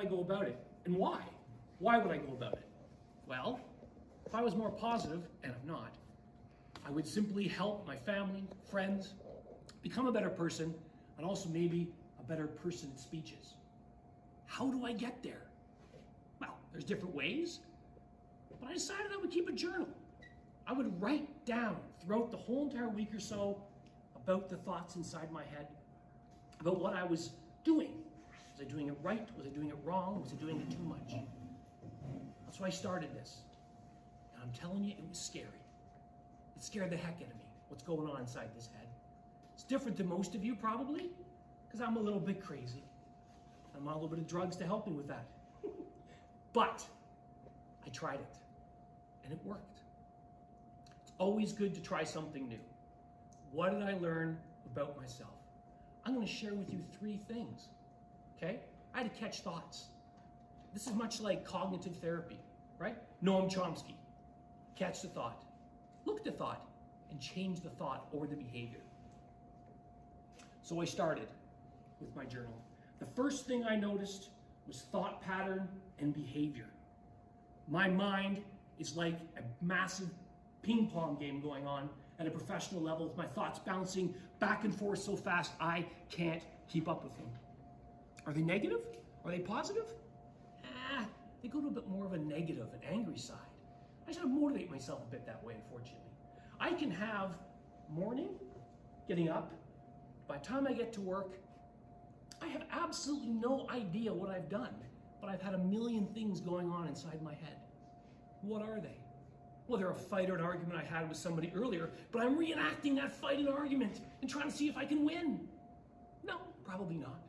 I go about it? And why? Why would I go about it? Well, if I was more positive, and I'm not, I would simply help my family, friends, become a better person, and also maybe a better person at speeches. How do I get there? Well, there's different ways, but I decided I would keep a journal. I would write down throughout the whole entire week or so about the thoughts inside my head, about what I was doing. Was I doing it right? Was I doing it wrong? Was I doing it too much? That's why I started this. And I'm telling you, it was scary. It scared the heck out of me, what's going on inside this head. It's different than most of you, probably, because I'm a little bit crazy. I'm on a little bit of drugs to help me with that. But I tried it, and it worked. It's always good to try something new. What did I learn about myself? I'm going to share with you 3 things, okay? I had to catch thoughts. This is much like cognitive therapy, right? Noam Chomsky. Catch the thought, look at the thought, and change the thought or the behavior. So I started with my journal. The first thing I noticed was thought pattern and behavior. My mind is like a massive ping pong game going on at a professional level with my thoughts bouncing back and forth so fast I can't keep up with them. Are they negative? Are they positive? They go to a bit more of a negative, an angry side. I just have to motivate myself a bit that way, unfortunately. I can have morning, getting up, by the time I get to work, I have absolutely no idea what I've done, but I've had a million things going on inside my head. What are they? Well, they're a fight or an argument I had with somebody earlier, but I'm reenacting that fight and argument and trying to see if I can win. No, probably not.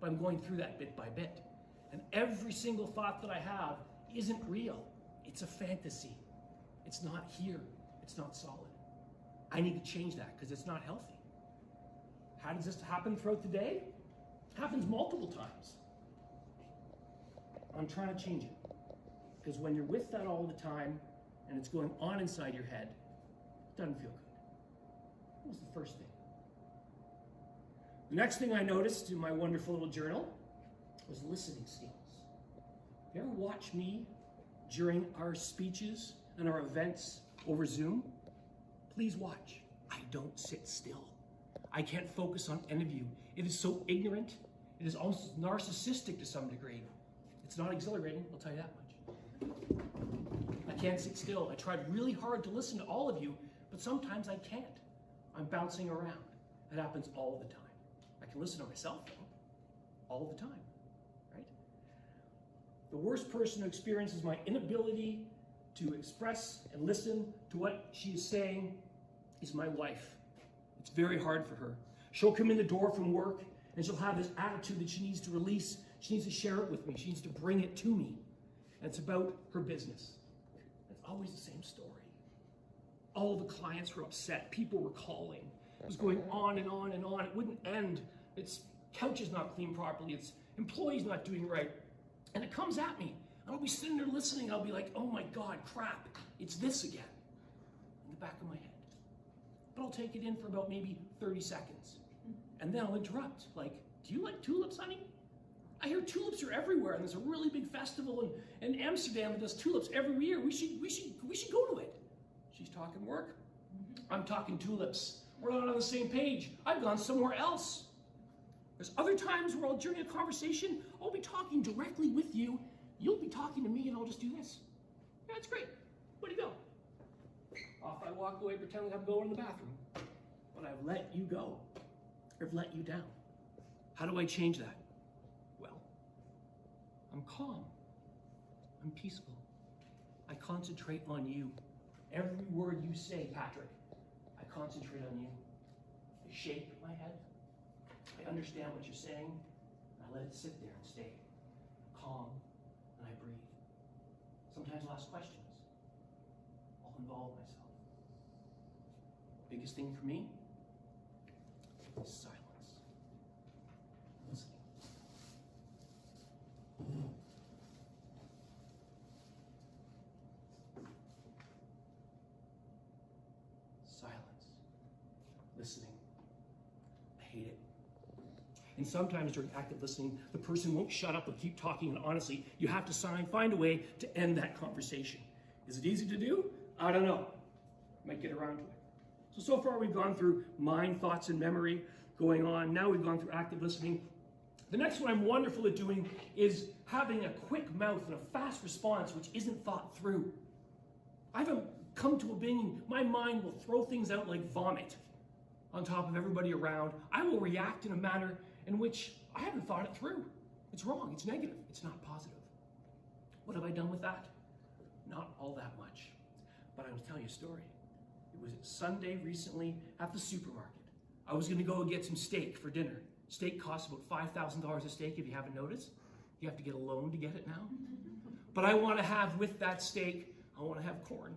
But I'm going through that bit by bit. And every single thought that I have isn't real. It's a fantasy. It's not here. It's not solid. I need to change that because it's not healthy. How does this happen throughout the day? It happens multiple times. I'm trying to change it. Because when you're with that all the time and it's going on inside your head, it doesn't feel good. That was the first thing. The next thing I noticed in my wonderful little journal was listening skills. You ever watch me during our speeches and our events over Zoom? Please watch. I don't sit still. I can't focus on any of you. It is so ignorant. It is almost narcissistic to some degree. It's not exhilarating, I'll tell you that much. I can't sit still. I tried really hard to listen to all of you, but sometimes I can't. I'm bouncing around. It happens all the time. I can listen to myself though, all the time, right? The worst person who experiences my inability to express and listen to what she is saying is my wife. It's very hard for her. She'll come in the door from work and she'll have this attitude that she needs to release. She needs to share it with me. She needs to bring it to me. And it's about her business. It's always the same story. All the clients were upset. People were calling. It was going on and on and on. It wouldn't end. Its couch is not cleaned properly. Its employee's not doing right. And it comes at me. And I'll be sitting there listening. I'll be like, oh my God, crap. It's this again. In the back of my head. But I'll take it in for about maybe 30 seconds. And then I'll interrupt. Like, do you like tulips, honey? I hear tulips are everywhere, and there's a really big festival in Amsterdam that does tulips every year. We should go to it. She's talking work. I'm talking tulips. We're not on the same page. I've gone somewhere else. There's other times where during a conversation, I'll be talking directly with you. You'll be talking to me, and I'll just do this. Yeah, that's great. Where'd you go? Off I walk away pretending I'm going to the bathroom. But I've let you go. I've let you down. How do I change that? Well, I'm calm. I'm peaceful. I concentrate on you. Every word you say, Patrick, I concentrate on you. I shake my head. I understand what you're saying. And I let it sit there and stay calm, and I breathe. Sometimes I'll ask questions. I'll involve myself. Biggest thing for me is silence. Listening. Silence. Listening. I hate it. And sometimes during active listening, the person won't shut up and keep talking, and honestly, you have to find a way to end that conversation. Is it easy to do? I don't know. Might get around to it. So far we've gone through mind, thoughts, and memory going on. Now we've gone through active listening. The next one I'm wonderful at doing is having a quick mouth and a fast response which isn't thought through. I haven't come to a being, my mind will throw things out like vomit on top of everybody around. I will react in a manner in which I haven't thought it through. It's wrong, it's negative, it's not positive. What have I done with that? Not all that much. But I'm going to tell you a story. It was Sunday recently at the supermarket. I was going to go and get some steak for dinner. Steak costs about $5,000 a steak if you haven't noticed. You have to get a loan to get it now. But I want to have with that steak, I want to have corn.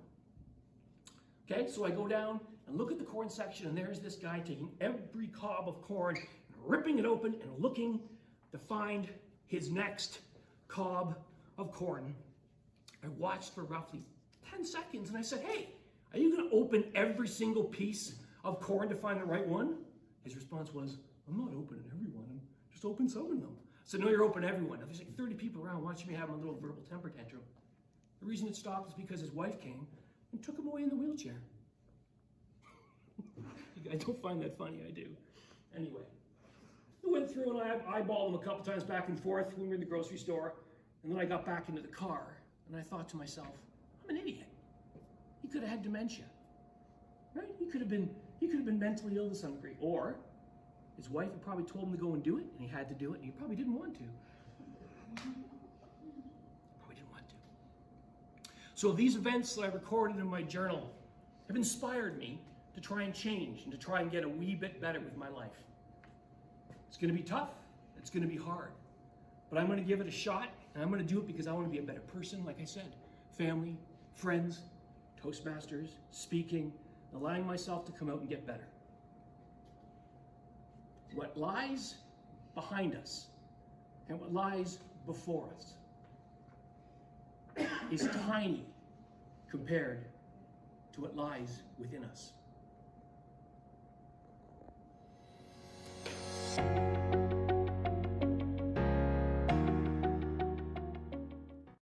Okay, so I go down and look at the corn section, and there's this guy taking every cob of corn and ripping it open and looking to find his next cob of corn. I watched for roughly 10 seconds and I said, hey, are you going to open every single piece of corn to find the right one? His response was, I'm not opening every one, I'm just open some of them. I said, no, you're open every one. Now, there's like 30 people around watching me have a little verbal temper tantrum. The reason it stopped is because his wife came and took him away in the wheelchair. You guys don't find that funny, I do. Anyway, I went through and I eyeballed him a couple times back and forth when we were in the grocery store, and then I got back into the car, and I thought to myself, I'm an idiot. He could have had dementia, right? He could have been mentally ill to some degree, or his wife had probably told him to go and do it, and he had to do it, and he probably didn't want to. So these events that I recorded in my journal have inspired me to try and change and to try and get a wee bit better with my life. It's going to be tough. It's going to be hard. But I'm going to give it a shot, and I'm going to do it because I want to be a better person, like I said. Family, friends, Toastmasters, speaking, allowing myself to come out and get better. What lies behind us and what lies before us is tiny compared to what lies within us.